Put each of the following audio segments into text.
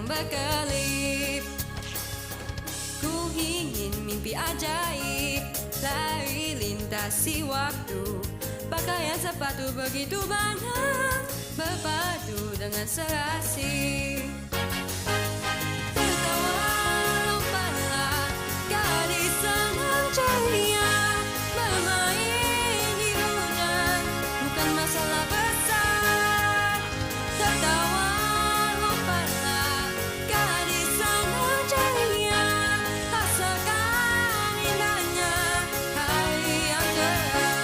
terbang berkelip. Ku ingin mimpi ajaib, lari lintasi waktu. Pakaian sepatu begitu banyak, berpadu dengan serasi. Tertawa lupalah, gadis senang ceria. Bermain di hujan, bukan masalah besar. Tertawa lupalah, gadis senang ceria. Rasakan indahnya hari yang cerah.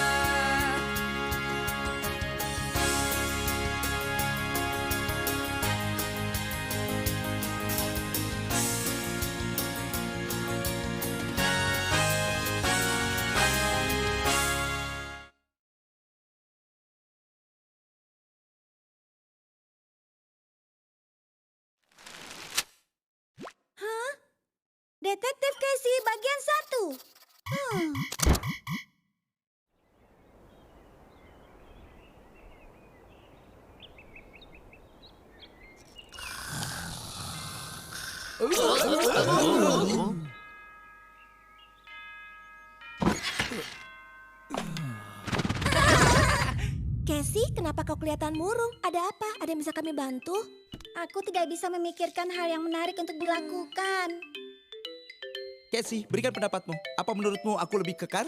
Detektif Casey bagian 1. Casey, kenapa kau kelihatan murung? Ada apa? Ada yang bisa kami bantu? Aku tidak bisa memikirkan hal yang menarik untuk dilakukan. Casey, berikan pendapatmu. Apa menurutmu aku lebih kekar?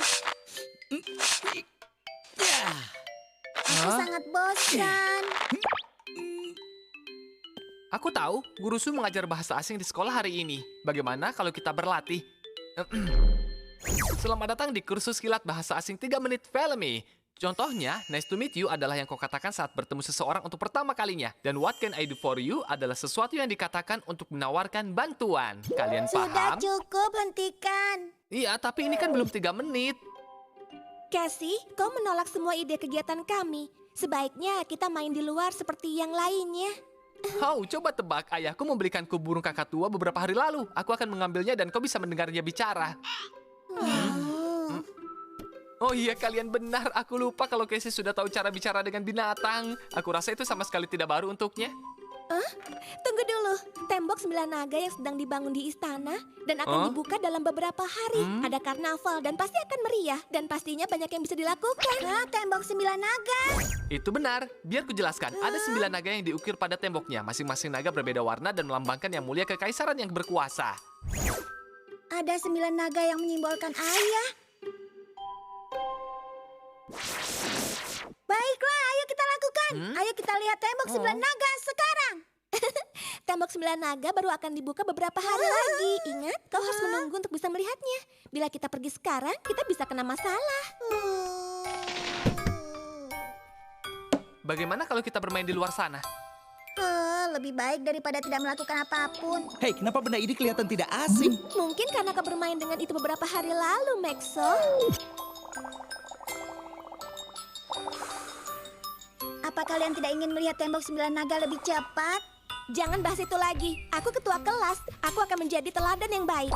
Aku sangat bosan. Aku tahu, Guru Su mengajar bahasa asing di sekolah hari ini. Bagaimana kalau kita berlatih? Selamat datang di kursus kilat bahasa asing 3 menit Felmy. Contohnya, nice to meet you adalah yang kau katakan saat bertemu seseorang untuk pertama kalinya. Dan what can I do for you adalah sesuatu yang dikatakan untuk menawarkan bantuan. Kalian Sudah paham? cukup, hentikan. Iya, tapi ini kan belum 3 menit. Casey, kau menolak semua ide kegiatan kami. Sebaiknya kita main di luar seperti yang lainnya. Oh, coba tebak. Ayahku membelikanku burung kakatua beberapa hari lalu. Aku akan mengambilnya dan kau bisa mendengarnya bicara. Oh iya, kalian benar. Aku lupa kalau Casey sudah tahu cara bicara dengan binatang. Aku rasa itu sama sekali tidak baru untuknya. Tunggu dulu. Tembok 9 naga yang sedang dibangun di istana dan akan dibuka dalam beberapa hari. Ada karnaval dan pasti akan meriah dan pastinya banyak yang bisa dilakukan. Tembok 9 naga. Itu benar. Biar ku jelaskan. Ada 9 naga yang diukir pada temboknya. Masing-masing naga berbeda warna dan melambangkan yang mulia kekaisaran yang berkuasa. Ada 9 naga yang menyimbolkan ayah. Baiklah, ayo kita lakukan. Ayo kita lihat tembok 9 naga sekarang. Tembok 9 naga baru akan dibuka beberapa hari lagi. Ingat, kau harus menunggu untuk bisa melihatnya. Bila kita pergi sekarang, kita bisa kena masalah. Bagaimana kalau kita bermain di luar sana? Lebih baik daripada tidak melakukan apapun. Hei, kenapa benda ini kelihatan tidak asing? Mungkin karena kau bermain dengan itu beberapa hari lalu, Maxo. Apa kalian tidak ingin melihat tembok 9 naga lebih cepat? Jangan bahas itu lagi. Aku ketua kelas. Aku akan menjadi teladan yang baik.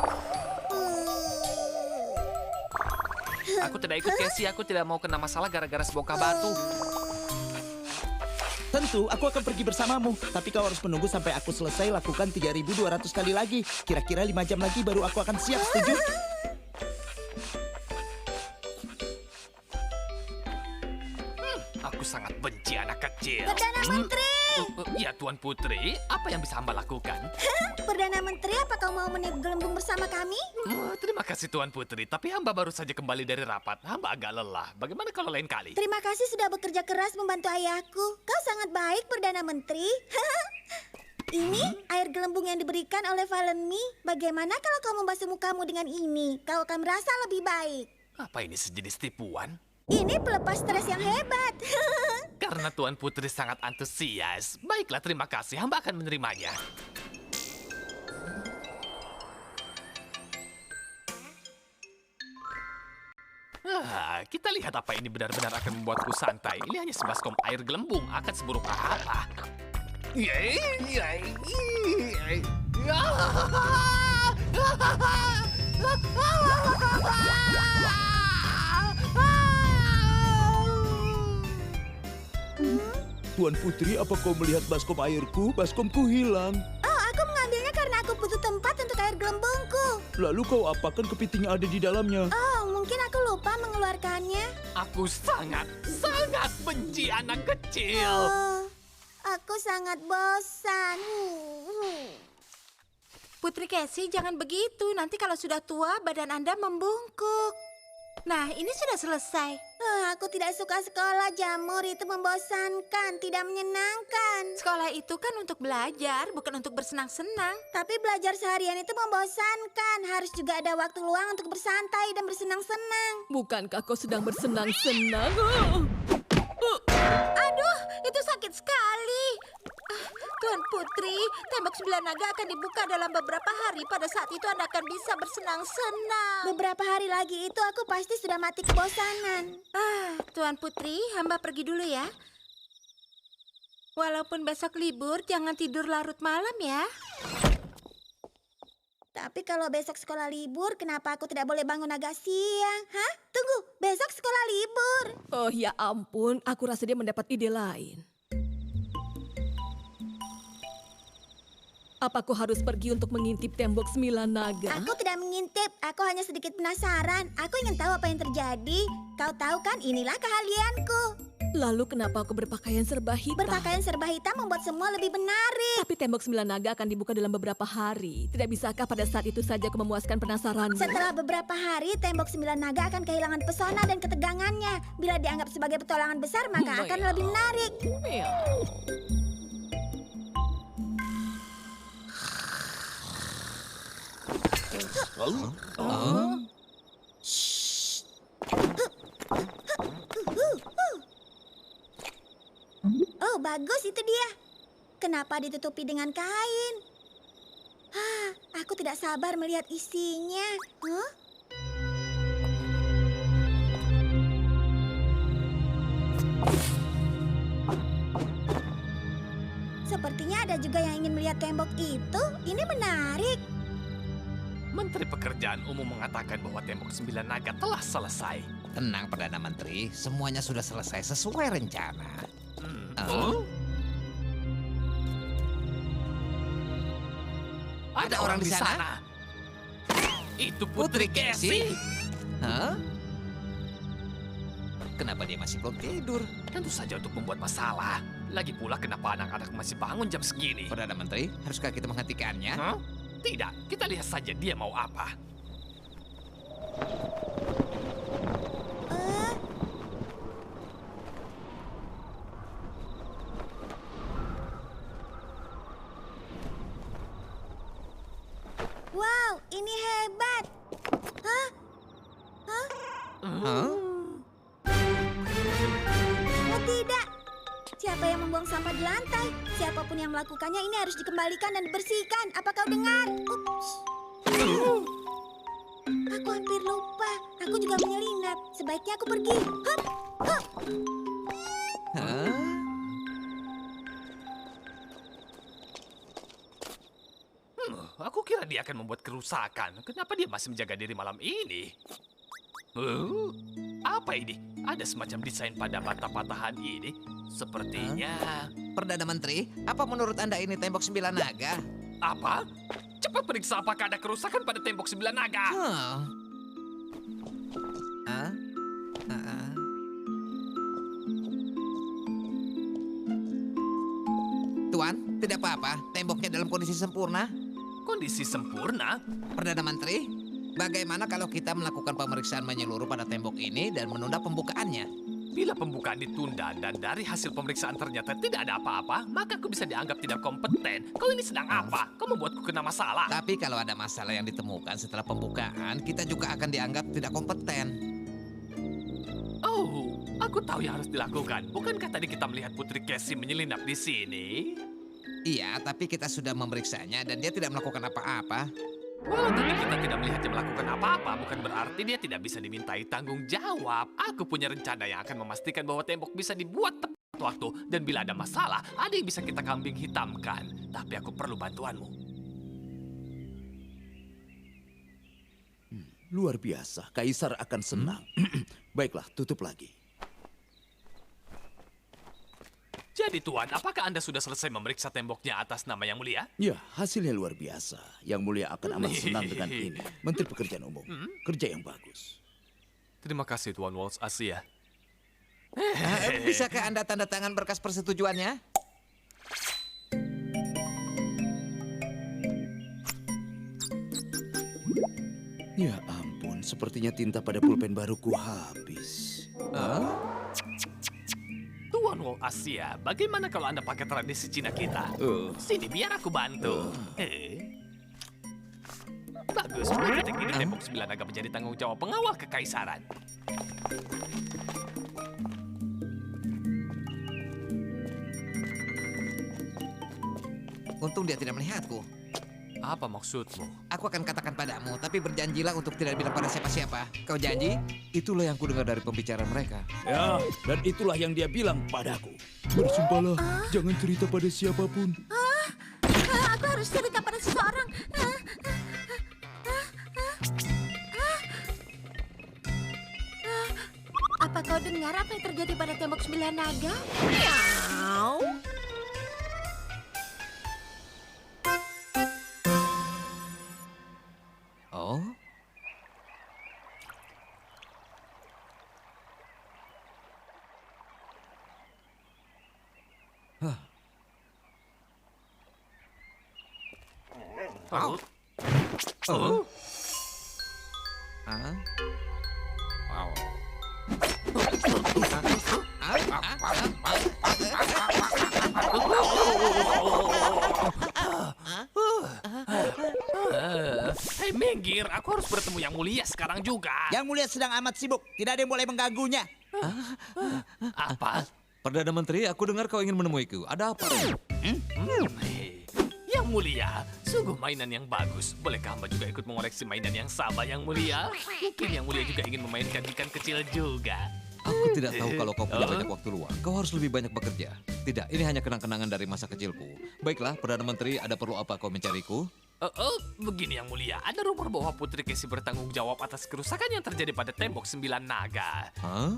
Aku tidak ikut Casey. Aku tidak mau kena masalah gara-gara sebongkah batu. Tentu, aku akan pergi bersamamu. Tapi kau harus menunggu sampai aku selesai lakukan 3.200 kali lagi. Kira-kira 5 jam lagi baru aku akan siap, setuju? Aku sangat benci anak kecil. Perdana Menteri! Ya, Tuan Putri. Apa yang bisa hamba lakukan? Perdana Menteri, apa kau mau meniup gelembung bersama kami? Terima kasih Tuan Putri. Tapi hamba baru saja kembali dari rapat. Hamba agak lelah. Bagaimana kalau lain kali? Terima kasih sudah bekerja keras membantu ayahku. Kau sangat baik, Perdana Menteri. Ini air gelembung yang diberikan oleh Valenmi. Bagaimana kalau kau membasuh mukamu dengan ini? Kau akan merasa lebih baik. Apa ini sejenis tipuan? Ini pelepas stres yang hebat. Karena Tuan Putri sangat antusias. Baiklah, terima kasih. Hamba akan menerimanya. Kita lihat apa ini benar-benar akan membuatku santai. Ini hanya sebaskom air gelembung. Akan seburuk apa? Tuan Putri, apa kau melihat baskom airku? Baskomku hilang. Oh, aku mengambil Lalu kau apakan kepiting yang ada di dalamnya? Oh, mungkin aku lupa mengeluarkannya. Aku sangat benci anak kecil. Oh, aku sangat bosan. Putri Casey, jangan begitu. Nanti kalau sudah tua, badan Anda membungkuk. Nah, ini sudah selesai. Aku tidak suka sekolah, Jamur. Itu membosankan, tidak menyenangkan. Sekolah itu kan untuk belajar, bukan untuk bersenang-senang. Tapi belajar seharian itu membosankan. Harus juga ada waktu luang untuk bersantai dan bersenang-senang. Bukankah kau sedang bersenang-senang? Aduh, itu sakit sekali. Tuan Putri, tembok 9 naga akan dibuka dalam beberapa hari. Pada saat itu Anda akan bisa bersenang-senang. Beberapa hari lagi itu aku pasti sudah mati kebosanan. Tuan Putri, hamba pergi dulu ya. Walaupun besok libur, jangan tidur larut malam ya. Tapi kalau besok sekolah libur, kenapa aku tidak boleh bangun agak siang? Hah? Tunggu, besok sekolah libur. Oh ya ampun, aku rasa dia mendapat ide lain. Apa kau harus pergi untuk mengintip tembok 9 naga? Aku tidak mengintip, aku hanya sedikit penasaran. Aku ingin tahu apa yang terjadi. Kau tahu kan, inilah keahlianku. Lalu kenapa aku berpakaian serba hitam? Berpakaian serba hitam membuat semua lebih menarik. Tapi tembok 9 naga akan dibuka dalam beberapa hari. Tidak bisakah pada saat itu saja aku memuaskan penasaranmu? Setelah beberapa hari, tembok 9 naga akan kehilangan pesona dan ketegangannya. Bila dianggap sebagai petualangan besar, maka akan lebih menarik. Oh, bagus itu dia. Kenapa ditutupi dengan kain? Aku tidak sabar melihat isinya. Huh? Sepertinya ada juga yang ingin melihat tembok itu. Ini menarik. Menteri Pekerjaan Umum mengatakan bahwa tembok 9 naga telah selesai. Tenang, Perdana Menteri. Semuanya sudah selesai sesuai rencana. Ada orang di sana. Itu Putri Casey. Hah? Kenapa dia masih belum tidur? Tentu saja untuk membuat masalah. Lagi pula kenapa anak-anak masih bangun jam segini? Perdana Menteri, haruskah kita menghentikannya? Hah? Tidak, kita lihat saja dia mau apa. Wow, ini hebat. Hah? Hah? Oh tidak. Siapa yang membuang sampah di lantai? Siapapun yang melakukannya ini harus dikembalikan dan dibersihkan. Apa kau dengar? Ups. Aku hampir lupa. Aku juga menyelinap. Sebaiknya aku pergi. Hup, hup. Hah? Aku kira dia akan membuat kerusakan. Kenapa dia masih menjaga diri malam ini? Apa ini? Ada semacam desain pada bata patahan ini. Sepertinya... Perdana Menteri, apa menurut Anda ini tembok 9 naga? Apa? Cepat periksa apakah ada kerusakan pada tembok 9 naga. Hah? Hah? Hah? Tuan, tidak apa-apa. Temboknya dalam kondisi sempurna. Kondisi sempurna? Perdana Menteri, bagaimana kalau kita melakukan pemeriksaan menyeluruh pada tembok ini dan menunda pembukaannya? Bila pembukaan ditunda dan dari hasil pemeriksaan ternyata tidak ada apa-apa, maka aku bisa dianggap tidak kompeten. Kau ini sedang apa? Kau membuatku kena masalah. Tapi kalau ada masalah yang ditemukan setelah pembukaan, kita juga akan dianggap tidak kompeten. Oh, aku tahu yang harus dilakukan. Bukankah tadi kita melihat Putri Casey menyelinap di sini? Iya, tapi kita sudah memeriksanya dan dia tidak melakukan apa-apa. Walau tadi kita tidak melihatnya melakukan apa-apa, bukan berarti dia tidak bisa dimintai tanggung jawab. Aku punya rencana yang akan memastikan bahwa tembok bisa dibuat tepat waktu. Dan bila ada masalah, ada yang bisa kita kambing hitamkan. Tapi aku perlu bantuanmu. Luar biasa, Kaisar akan senang. Baiklah, tutup lagi. Jadi Tuan, apakah Anda sudah selesai memeriksa temboknya atas nama Yang Mulia? Ya, hasilnya luar biasa. Yang Mulia akan amat senang dengan ini. Menteri Pekerjaan Umum, kerja yang bagus. Terima kasih Tuan Waltz Asia. Bisakah Anda tanda tangan berkas persetujuannya? Ya ampun, sepertinya tinta pada pulpen baruku habis. Tuan Waltz Asia, bagaimana kalau Anda pakai tradisi Cina kita? Sini, biar aku bantu. Bagus, mulai detik ini tembok 9 naga menjadi tanggung jawab pengawal kekaisaran. Untung dia tidak melihatku. Apa maksudmu? Aku akan katakan padamu, tapi berjanjilah untuk tidak bilang pada siapa-siapa. Kau janji? Itulah yang kudengar dari pembicaraan mereka. Ya, dan itulah yang dia bilang padaku. Bersumpahlah, jangan cerita pada siapapun. Aku harus cerita pada seseorang. Apa kau dengar apa yang terjadi pada tembok 9 naga? Miau. Oh? Oh. Oh? Hah? Wow. Hei minggir, aku harus bertemu Yang Mulia sekarang juga. Yang Mulia sedang amat sibuk, tidak ada yang boleh mengganggunya. Apa? Perdana Menteri, aku dengar kau ingin menemuiku. Ada apa? Hei, Yang Mulia, sungguh mainan yang bagus. Bolehkah hamba juga ikut mengoreksi mainan yang sama, Yang Mulia? Mungkin Yang Mulia juga ingin memainkan ikan kecil juga. Aku tidak tahu kalau kau punya banyak waktu luang. Kau harus lebih banyak bekerja. Tidak, ini hanya kenang-kenangan dari masa kecilku. Baiklah, Perdana Menteri, ada perlu apa kau mencariku? Begini Yang Mulia, ada rumor bahwa Putri Casey bertanggung jawab atas kerusakan yang terjadi pada tembok 9 naga. Hah?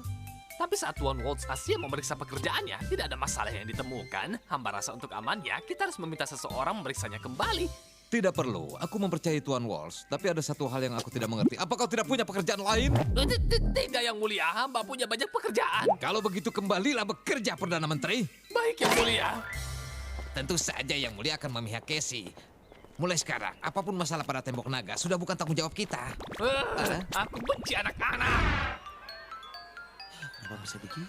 Tapi saat Tuan Waltz Asia memeriksa pekerjaannya, tidak ada masalah yang ditemukan. Hamba rasa untuk amannya, kita harus meminta seseorang memeriksanya kembali. Tidak perlu, aku mempercayai Tuan Walsh. Tapi ada satu hal yang aku tidak mengerti. Apa kau tidak punya pekerjaan lain? Tidak Yang Mulia, hamba punya banyak pekerjaan. Kalau begitu kembalilah bekerja, Perdana Menteri. Baik Yang Mulia. Tentu saja Yang Mulia akan memihak Casey. Mulai sekarang, apapun masalah pada tembok naga sudah bukan tanggung jawab kita. Aku benci anak-anak. Kenapa bisa begitu?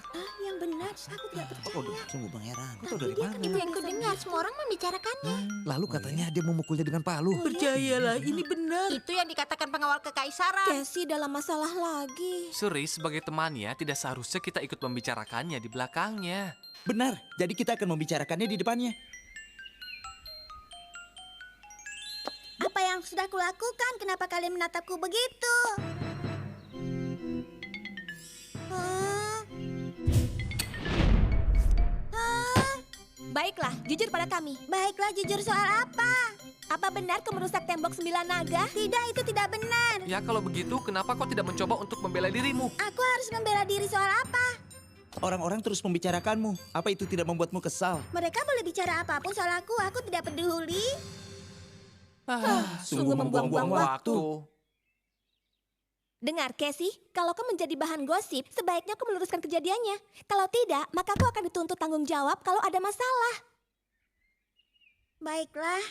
Yang benar, aku tidak percaya. Oh, sungguh mengherankan. Kau tahu dari mana? Itu yang kudengar, semua orang membicarakannya. Lalu katanya dia memukulnya dengan palu. Percayalah, ini benar. Itu yang dikatakan pengawal kekaisaran. Casey dalam masalah lagi. Suri, sebagai temannya, tidak seharusnya kita ikut membicarakannya di belakangnya. Benar, jadi kita akan membicarakannya di depannya. Apa yang sudah kulakukan? Kenapa kalian menatapku begitu? Baiklah, jujur pada kami. Baiklah, jujur soal apa? Apa benar kau merusak tembok 9 naga? Tidak, itu tidak benar. Ya kalau begitu, kenapa kau tidak mencoba untuk membela dirimu? Aku harus membela diri soal apa? Orang-orang terus membicarakanmu. Apa itu tidak membuatmu kesal? Mereka boleh bicara apapun soal aku tidak peduli. Sungguh membuang-buang waktu. Dengar, Casey, kalau kau menjadi bahan gosip, sebaiknya kau meluruskan kejadiannya. Kalau tidak, maka kau akan dituntut tanggung jawab kalau ada masalah. Baiklah.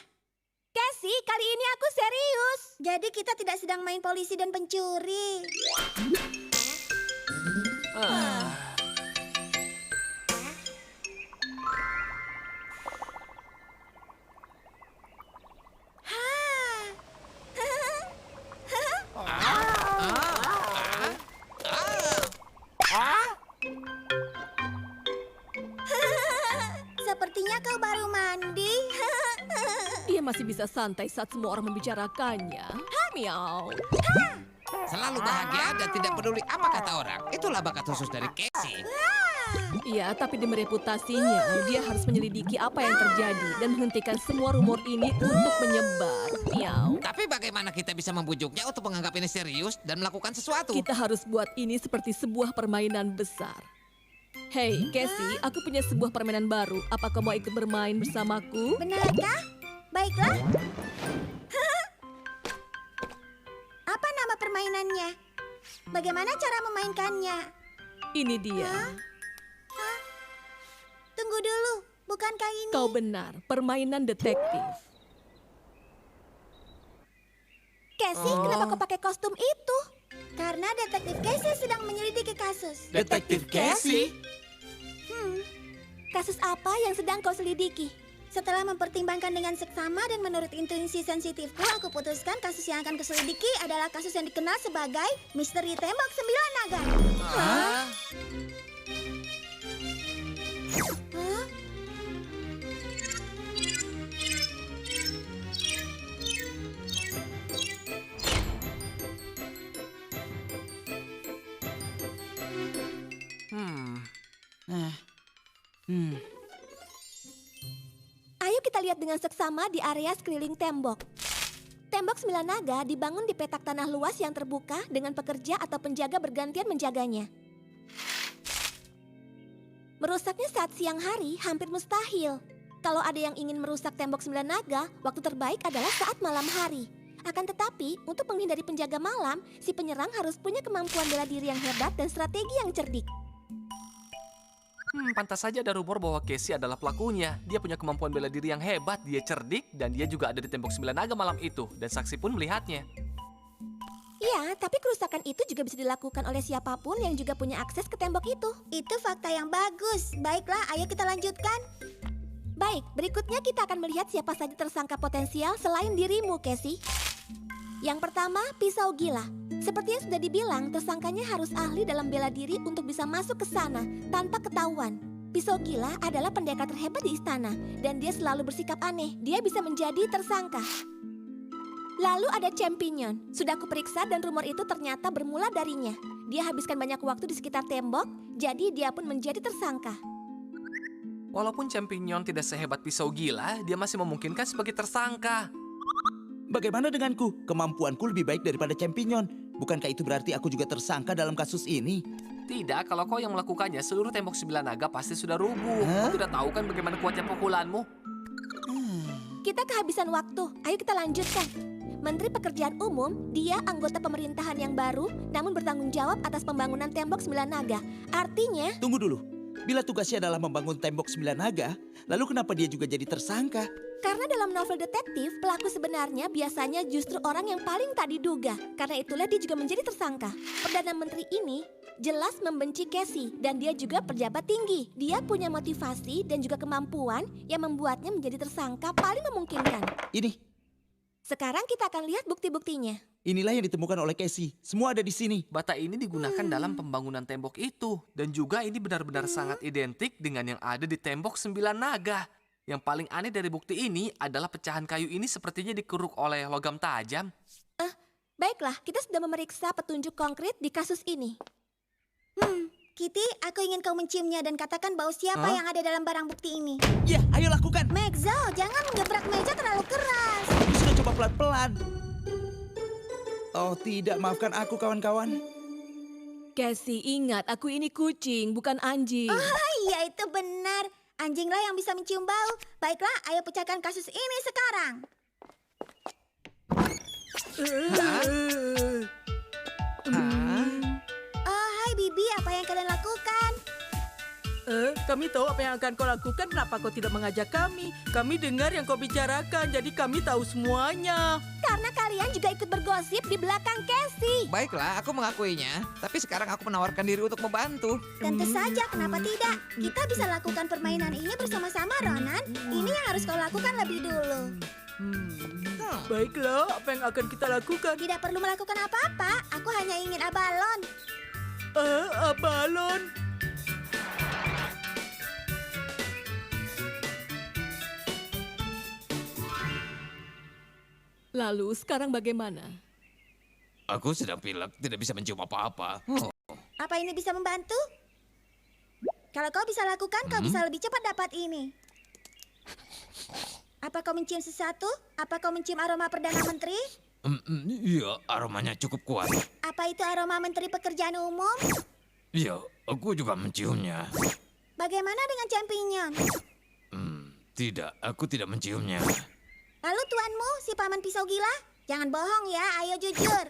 Casey, kali ini aku serius. Jadi kita tidak sedang main polisi dan pencuri. Sepertinya kau baru mandi. Dia masih bisa santai saat semua orang membicarakannya. Miau. Selalu bahagia dan tidak peduli apa kata orang. Itulah bakat khusus dari Casey. Iya, tapi demi reputasinya, dia harus menyelidiki apa yang terjadi dan menghentikan semua rumor ini untuk menyebar. Miau. Tapi bagaimana kita bisa membujuknya untuk menganggap ini serius dan melakukan sesuatu? Kita harus buat ini seperti sebuah permainan besar. Hei, Casey, aku punya sebuah permainan baru. Apa kau mau ikut bermain bersamaku? Benarkah? Baiklah. Apa nama permainannya? Bagaimana cara memainkannya? Ini dia. Tunggu dulu, bukankah ini? Kau benar, permainan detektif. Casey, kenapa kau pakai kostum itu? Karena detektif Casey sedang menyelidiki kasus. Detektif Casey? Kasus apa yang sedang kau selidiki? Setelah mempertimbangkan dengan seksama dan menurut intuisi sensitifku, aku putuskan kasus yang akan kuselidiki adalah kasus yang dikenal sebagai Misteri Tembok 9 Naga. Hah? Ayo kita lihat dengan seksama di area sekeliling tembok. Tembok 9 naga dibangun di petak tanah luas yang terbuka dengan pekerja atau penjaga bergantian menjaganya. Merusaknya saat siang hari hampir mustahil. Kalau ada yang ingin merusak tembok 9 naga, waktu terbaik adalah saat malam hari. Akan tetapi, untuk menghindari penjaga malam, si penyerang harus punya kemampuan bela diri yang hebat dan strategi yang cerdik. Pantas saja ada rumor bahwa Casey adalah pelakunya. Dia punya kemampuan bela diri yang hebat, dia cerdik, dan dia juga ada di tembok 9 naga malam itu. Dan saksi pun melihatnya. Ya, tapi kerusakan itu juga bisa dilakukan oleh siapapun yang juga punya akses ke tembok itu. Itu fakta yang bagus. Baiklah, ayo kita lanjutkan. Baik, berikutnya kita akan melihat siapa saja tersangka potensial selain dirimu, Casey. Yang pertama, pisau gila. Seperti yang sudah dibilang, tersangkanya harus ahli dalam bela diri untuk bisa masuk ke sana tanpa ketahuan. Pisau gila adalah pendekar terhebat di istana dan dia selalu bersikap aneh. Dia bisa menjadi tersangka. Lalu ada Champignon. Sudah kuperiksa dan rumor itu ternyata bermula darinya. Dia habiskan banyak waktu di sekitar tembok, jadi dia pun menjadi tersangka. Walaupun Champignon tidak sehebat pisau gila, dia masih memungkinkan sebagai tersangka. Bagaimana denganku? Kemampuanku lebih baik daripada Champignon. Bukankah itu berarti aku juga tersangka dalam kasus ini? Tidak, kalau kau yang melakukannya, seluruh tembok 9 naga pasti sudah rubuh. Kau tidak tahu kan bagaimana kuatnya pukulanmu? Kita kehabisan waktu, ayo kita lanjutkan. Menteri Pekerjaan Umum, dia anggota pemerintahan yang baru, namun bertanggung jawab atas pembangunan tembok 9 naga. Artinya, Tunggu dulu. Bila tugasnya adalah membangun tembok 9 naga, lalu kenapa dia juga jadi tersangka? karena dalam novel detektif, pelaku sebenarnya biasanya justru orang yang paling tak diduga. Karena itulah dia juga menjadi tersangka. Perdana Menteri ini jelas membenci Casey dan dia juga pejabat tinggi. Dia punya motivasi dan juga kemampuan yang membuatnya menjadi tersangka paling memungkinkan. Ini, Sekarang kita akan lihat bukti-buktinya. inilah yang ditemukan oleh Casey. Semua ada di sini. Bata ini digunakan dalam pembangunan tembok itu. Dan juga ini benar-benar sangat identik dengan yang ada di tembok 9 naga. Yang paling aneh dari bukti ini adalah pecahan kayu ini sepertinya dikeruk oleh logam tajam. Baiklah, kita sudah memeriksa petunjuk konkret di kasus ini. Kitty, aku ingin kau menciumnya dan katakan bau siapa yang ada dalam barang bukti ini. Ya, ayo lakukan. Megzo, jangan menggebrak meja terlalu keras. Aku sudah coba pelan-pelan. Oh tidak, maafkan aku kawan-kawan. Casey, ingat, aku ini kucing, bukan anjing. Oh iya, itu benar. Anjinglah yang bisa mencium bau. Baiklah, ayo pecahkan kasus ini sekarang. Oh, hai Bibi, apa yang kalian lakukan? Kami tahu apa yang akan kau lakukan. Kenapa kau tidak mengajak kami? Kami dengar yang kau bicarakan, jadi kami tahu semuanya. Karena kalian juga ikut bergosip di belakang Casey. Baiklah, aku mengakuinya. Tapi sekarang aku menawarkan diri untuk membantu. Tentu saja, kenapa tidak? Kita bisa lakukan permainan ini bersama-sama, Ronan. Ini yang harus kau lakukan lebih dulu. Baiklah, apa yang akan kita lakukan? Tidak perlu melakukan apa-apa. Aku hanya ingin abalon. Balon. Lalu sekarang bagaimana? Aku sedang pilek, tidak bisa mencium apa-apa. Oh. Apa ini bisa membantu? Kalau kau bisa lakukan, kau bisa lebih cepat dapat ini. Apa kau mencium sesuatu? Apa kau mencium aroma Perdana Menteri? Iya, aromanya cukup kuat. Apa itu aroma Menteri Pekerjaan Umum? Iya, aku juga menciumnya. Bagaimana dengan champignon? Tidak, aku tidak menciumnya. Lalu tuanmu, si paman pisau gila? Jangan bohong ya, ayo jujur.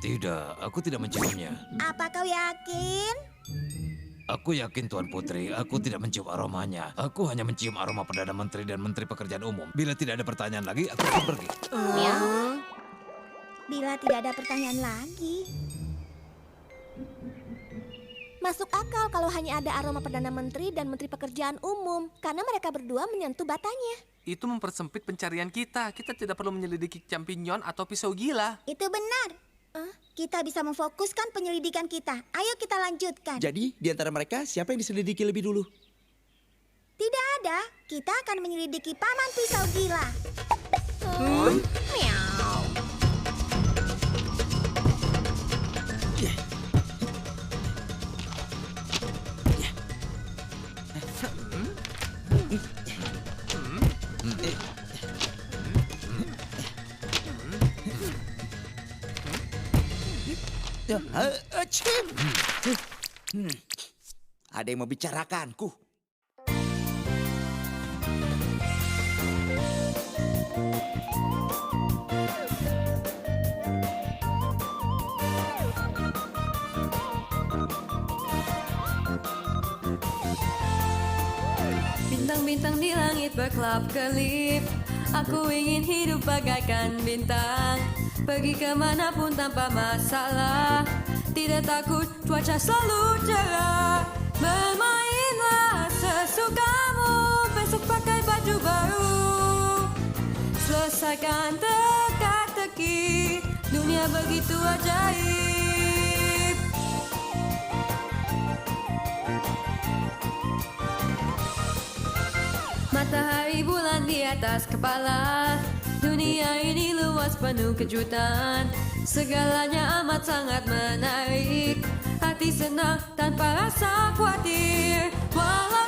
Tidak, aku tidak menciumnya. Apa kau yakin? Aku yakin Tuan Putri, aku tidak mencium aromanya. Aku hanya mencium aroma Perdana Menteri dan Menteri Pekerjaan Umum. Bila tidak ada pertanyaan lagi, aku akan pergi. Bila tidak ada pertanyaan lagi. Masuk akal kalau hanya ada aroma Perdana Menteri dan Menteri Pekerjaan Umum, karena mereka berdua menyentuh batanya. Itu mempersempit pencarian kita. Kita tidak perlu menyelidiki champignon atau pisau gila. Itu benar. Kita bisa memfokuskan penyelidikan kita. Ayo kita lanjutkan. Jadi, di antara mereka siapa yang diselidiki lebih dulu? Tidak ada. Kita akan menyelidiki paman pisau gila. Meow. Ada yang mau bicarakanku. Bintang-bintang di langit berkelap-kelip. Aku ingin hidup bagaikan bintang. Pergi kemanapun tanpa masalah. Tidak takut cuaca selalu cerah. Bermainlah sesukamu. Besok pakai baju baru. Selesaikan teka-teki. Dunia begitu ajaib. Matahari bulan di atas kepala. Dunia ini luas penuh kejutan. Segalanya amat sangat menarik. Hati senang tanpa rasa khawatir. Walau